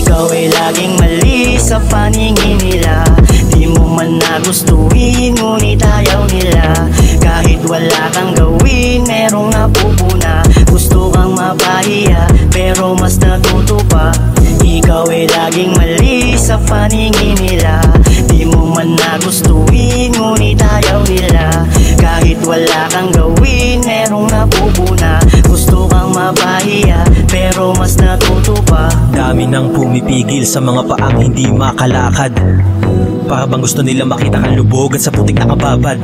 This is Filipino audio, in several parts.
Ikaw ay laging mali sa paningin nila. Di mo man nagustuhin, ngunit ayaw nila. Kahit wala kang gawin, merong napupuna. Gusto kang mapahiya, pero mas natuto pa. Ikaw ay laging mali sa paningin nila. Di mo man nagustuhin, ngunit ayaw nila. Kahit wala kang gawin, merong napupuna. Gusto kang mapahiya, pero mas natuto pa. Dami nang pumipigil sa mga paang hindi makalakad. Para bang gusto nila makita kang lubog at sa putik na kababad.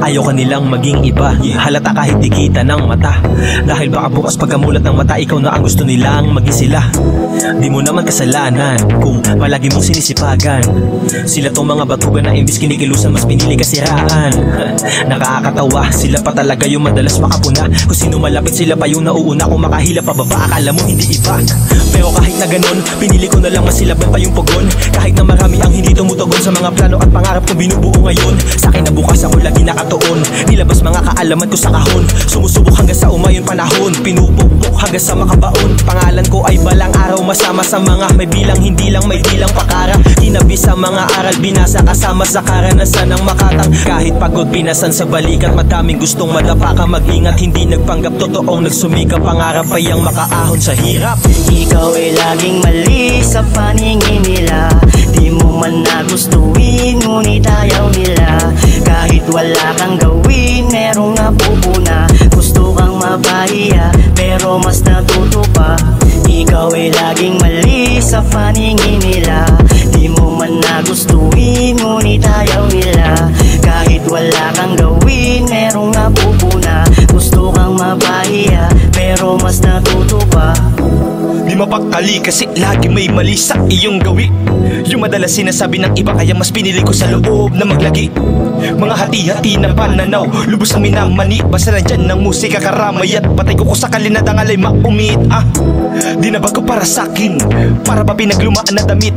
Ayaw ka nilang maging iba, halata kahit di kita ng mata. Dahil baka bukas pagkamulat ng mata, ikaw na ang gusto nilang maging sila. Di mo naman kasalanan kung palagi mong sinisipagan. Sila tong mga batugan na imbis kinikilusan, mas pinili kasiraan. Nakakatawa, sila pa talaga yung madalas makapuna. Kung sino malapit, sila pa yung nauuna. Kung makahila pababa, akala mo hindi iba. Pero kahit na ganon, pinili ko na lang masilaban pa yung pugon. Kahit na marami ang hindi tumutugon sa mga plano at pangarap kong binubuo ngayon. Sa akin na bukas ako lagi nakatuon. Nilabas mga kaalaman ko sa kahon. Sumusubok hanggang sa umayon panahon. Pinupukpok hanggang sa makabaon. Pangalan ko ay balang araw, masama sa mga may bilang, hindi lang may bilang pakara. Tinabi sa mga aral, binasa kasama sa karanasan ng makatang. Kahit pagod pinasan sa balikat, madaming gustong madapa ka. Mag-ingat, hindi nagpanggap, totoong nagsumikap. Pangarap ay ang makaahon sa hirap. Ikaw ay laging mali sa paningin nila. Di mo man nagustuhin, ngunit ayaw nila. Kahit wala kang gawin, merong napupuna. Gusto kang mapahiya, pero mas natuto pa. Ikaw ay laging mali sa paningin nila. Di mo man nagustuhin, ngunit ayaw nila. Kahit wala kang gawin, merong napupuna. Gusto kang mapahiya, pero mas natuto pa. Di mapakali kasi lagi may mali sa iyong gawi. Yung madalas sinasabi ng iba, kaya mas pinili ko sa loob na maglagi. Mga hati-hati na pananaw, lubos ang minamani. Basta nandyan ng musika, karamay at patay ko sa kalina, dangalay maumit. Di na bago para sakin, para ba pinaglumaan na damit.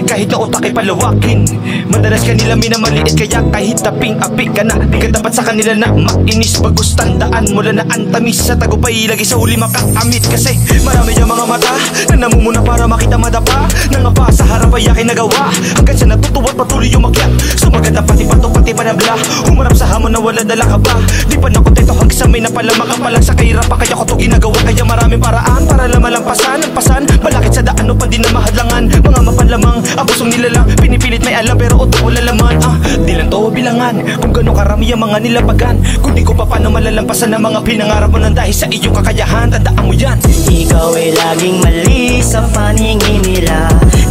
Kahit na utak ay palawakin, madalas kanila minamaliit. Kaya kahit taping-apik ka na, di ka dapat sa kanila na mainis. Bagus tandaan mo lang na antamis sa tagumpay, lagi sa huli makakamit. Kasi marami yung mga mata na namumuna para makita madapa. Nangapa sa harap ay aking nagawa, hanggang sa natutuwa patuloy yung makyat. Sumaganda pati pato pati panabla, humarap sa hamon na wala dala ka ba. Di pa nakontento hanggang sa may napalama ka pa lang sa kahirapan. Kaya ko to ginagawa, kaya maraming paraan para lamalampasan ang pasan. Malakit sa daan o pa din na mahadlangan. Mga mapanlamang, ang pusong nila lang pinipilit may alam, pero uto wala laman. Di lang to bilangan kung gano'ng karami ang mga nilapagan. Kung di ko pa paano malalampasan ang mga pinangarap mo nang dahil sa iyong kakayahan. Tandaan mo yan. Ikaw ay laging mali sa paningin nila.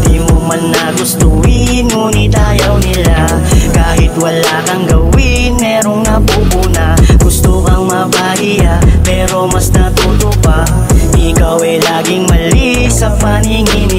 Di mo man nagustuhin, ngunit ayaw nila. Kahit wala kang gawin, merong napupuna. Gusto kang mapahiya, pero mas natuto pa. Ikaw ay laging mali sa paningin